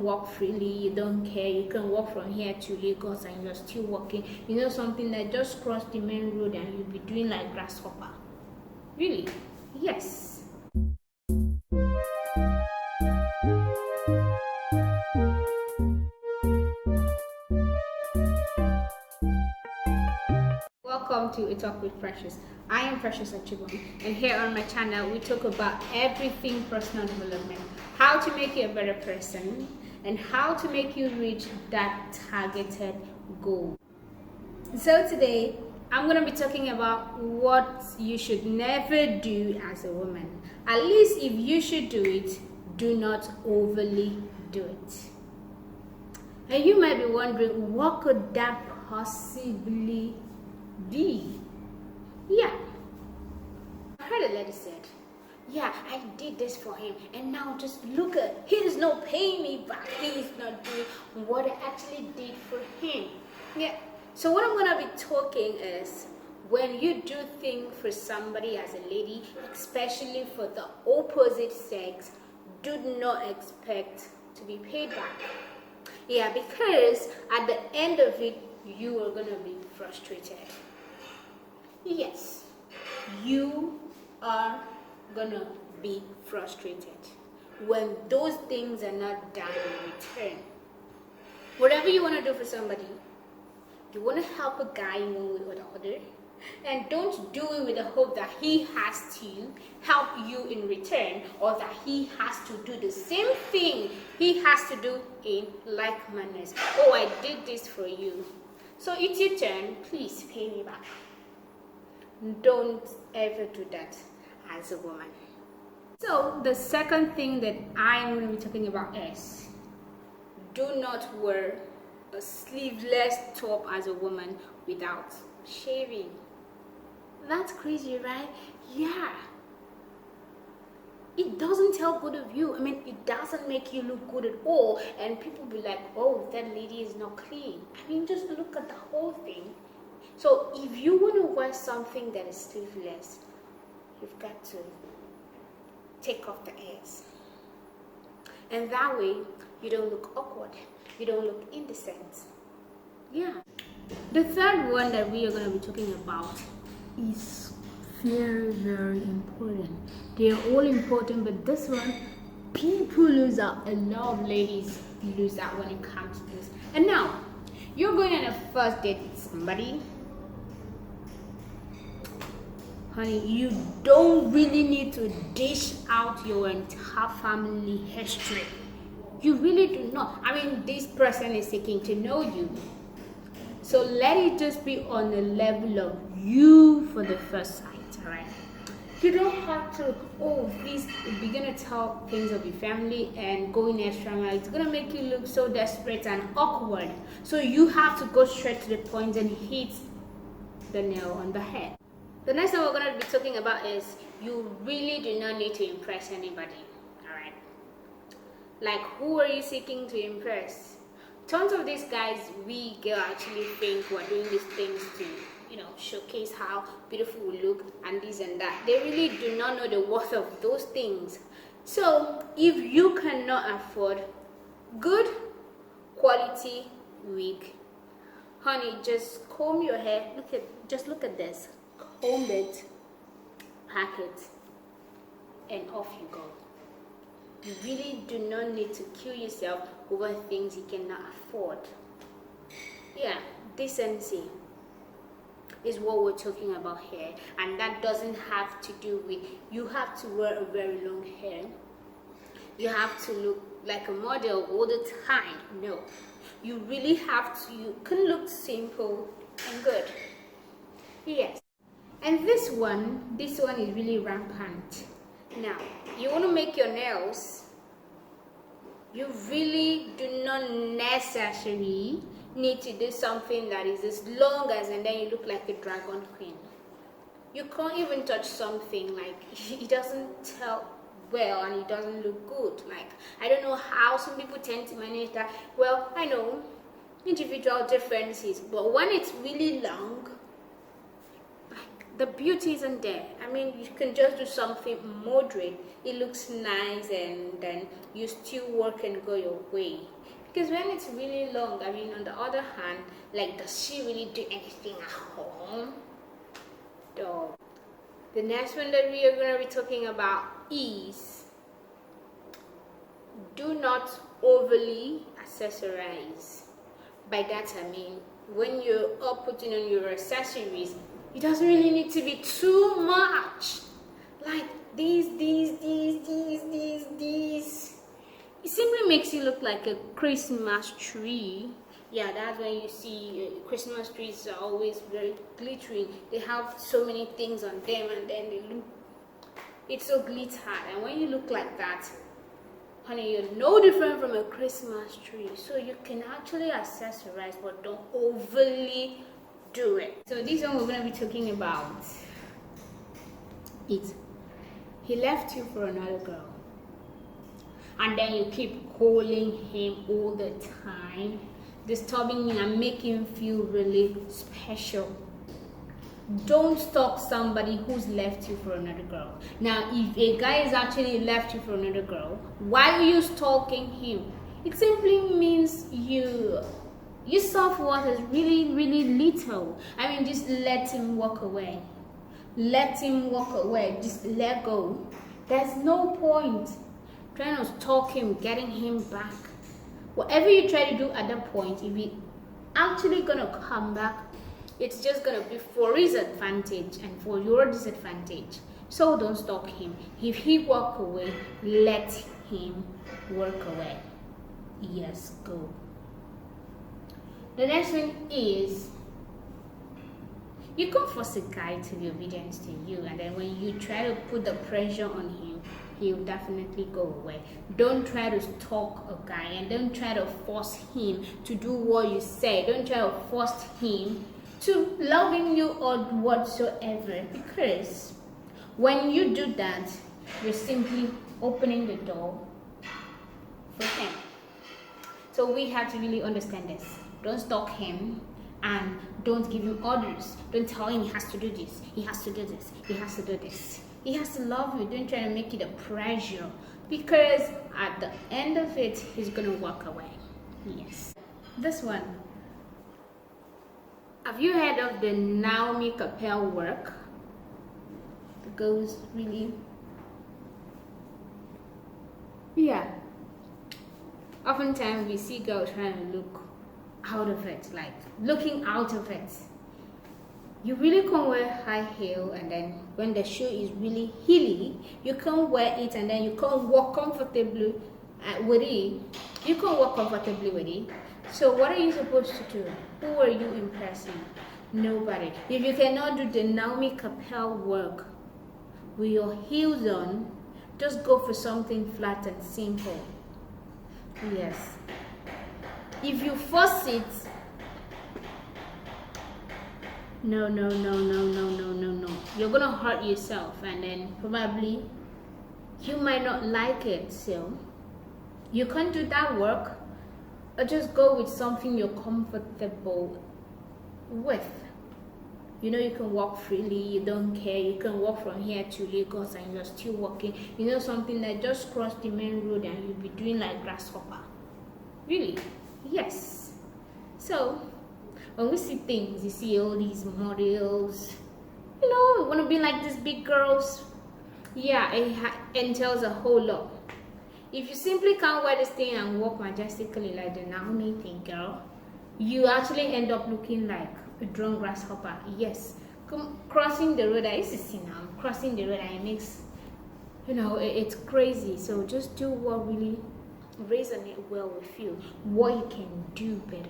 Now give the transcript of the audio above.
can walk freely, you don't care, you can walk from here to Lagos and you're still walking. You know, something that just crossed the main road and you'll be doing like grasshopper. Really? Yes. Welcome to A Talk with Precious. I am Precious Achibon, and here on my channel we talk about everything personal development, how to make you a better person, and how to make you reach that targeted goal. So today I'm going to be talking about what you should never do as a woman. At least if you should do it, do not overly do it. And you might be wondering, what could that possibly be? Yeah, I heard a lady said, yeah, I did this for him and now just look at, he's not paying me back, he's not doing what I actually did for him. Yeah, so what I'm gonna be talking is, when you do things for somebody as a lady, especially for the opposite sex, do not expect to be paid back. Yeah, because at the end of it, you are gonna be frustrated. Yes, you are gonna be frustrated when those things are not done in return. Whatever you want to do for somebody, you want to help a guy in one way or the other, and don't do it with the hope that he has to help you in return, or that he has to do the same thing he has to do in like manners. Oh, I did this for you, so it's your turn, please pay me back. Don't ever do that as a woman. So the second thing that I'm going to be talking about is, do not wear a sleeveless top as a woman without shaving. That's crazy, right? Yeah. It doesn't tell good of you. I mean, it doesn't make you look good at all. And people be like, oh, that lady is not clean. I mean, just look at the whole thing. So if you want to wear something that is sleeveless, you've got to take off the ears. And that way, you don't look awkward. You don't look indecent. Yeah. The third one that we are going to be talking about is very, very important. They are all important, but this one, people lose out. A lot of ladies lose out when it comes to this. And now, you're going on a first date with somebody. Honey, you don't really need to dish out your entire family history. You really do not. I mean, this person is seeking to know you. So let it just be on the level of you for the first sight, alright? You don't have to, begin to tell things of your family and going extra mile. It's going to make you look so desperate and awkward. So you have to go straight to the point and hit the nail on the head. The next thing we're going to be talking about is, you really do not need to impress anybody, alright? Like, who are you seeking to impress? Tons of these guys, we girls actually think we're doing these things to, showcase how beautiful we look and this and that. They really do not know the worth of those things. So, if you cannot afford good quality wig, honey, just comb your hair. Just look at this. Comb it, pack it, and off you go. You really do not need to kill yourself over things you cannot afford. Yeah, decency is what we're talking about here, and that doesn't have to do with you have to wear a very long hair. You have to look like a model all the time. No, you really have to. You can look simple and good. Yes. And this one is really rampant. Now, you want to make your nails, you really do not necessarily need to do something that is as long as, and then you look like a dragon queen. You can't even touch something like, it doesn't tell well and it doesn't look good. Like, I don't know how some people tend to manage that. Well, I know individual differences, but when it's really long, the beauty isn't there. I mean, you can just do something moderate. It looks nice, and then you still work and go your way. Because when it's really long, I mean, on the other hand, like, does she really do anything at home? So, the next one that we are going to be talking about is, do not overly accessorize. By that I mean, when you're up putting on your accessories, it doesn't really need to be too much. Like these. It simply makes you look like a Christmas tree. Yeah, that's when you see Christmas trees are always very glittering. They have so many things on them, and then they look, it's so glittered. And when you look like that, honey, you're no different from a Christmas tree. So you can actually accessorize, but don't overly do it. So this one we're going to be talking about it. He left you for another girl, and then you keep calling him all the time, disturbing him and making him feel really special. Don't stalk somebody who's left you for another girl. Now, if a guy is actually left you for another girl, why are you stalking him? It simply means your self-worth is really little. I mean, just let him walk away. Let him walk away. Just let go. There's no point trying to stalk him, getting him back. Whatever you try to do at that point, if he actually gonna come back, it's just gonna be for his advantage and for your disadvantage. So don't stalk him. If he walk away, let him walk away. Yes, go. The next one is, you can force a guy to be obedient to you, and then when you try to put the pressure on him, he'll definitely go away. Don't try to stalk a guy, and don't try to force him to do what you say. Don't try to force him to loving you or whatsoever, because when you do that, you're simply opening the door for him. So we have to really understand this. Don't stalk him, and don't give him orders. Don't tell him he has to do this, he has to do this, he has to do this. He has to love you. Don't try to make it a pressure, because at the end of it, he's gonna walk away. Yes. This one. Have you heard of the Naomi Campbell work? The girls really. Yeah. Oftentimes we see girls trying to look out of it, like looking out of it. You really can't wear high heel, and then when the shoe is really heely, you can't wear it, and then you can't walk comfortably with it. You can't walk comfortably with it. So what are you supposed to do? Who are you impressing? Nobody. If you cannot do the Naomi Campbell work with your heels on, just go for something flat and simple. Yes. If you force it, no. You're gonna hurt yourself, and then probably you might not like it. So you can't do that work. Or just go with something you're comfortable with. You know, you can walk freely, you don't care. You can walk from here to Lagos and you're still walking. You know, something that just crossed the main road and you'll be doing like grasshopper. Really? Yes. So when we see things, you see all these models, you know, we want to be like these big girls. Yeah, it entails a whole lot. If you simply can't wear this thing and walk majestically like the Naomi thing, girl, you actually end up looking like a drunk grasshopper. Yes. Crossing the road, I used to see now, crossing the road, and it makes, you know, it's crazy. So just do what really resonates well with you, what you can do better.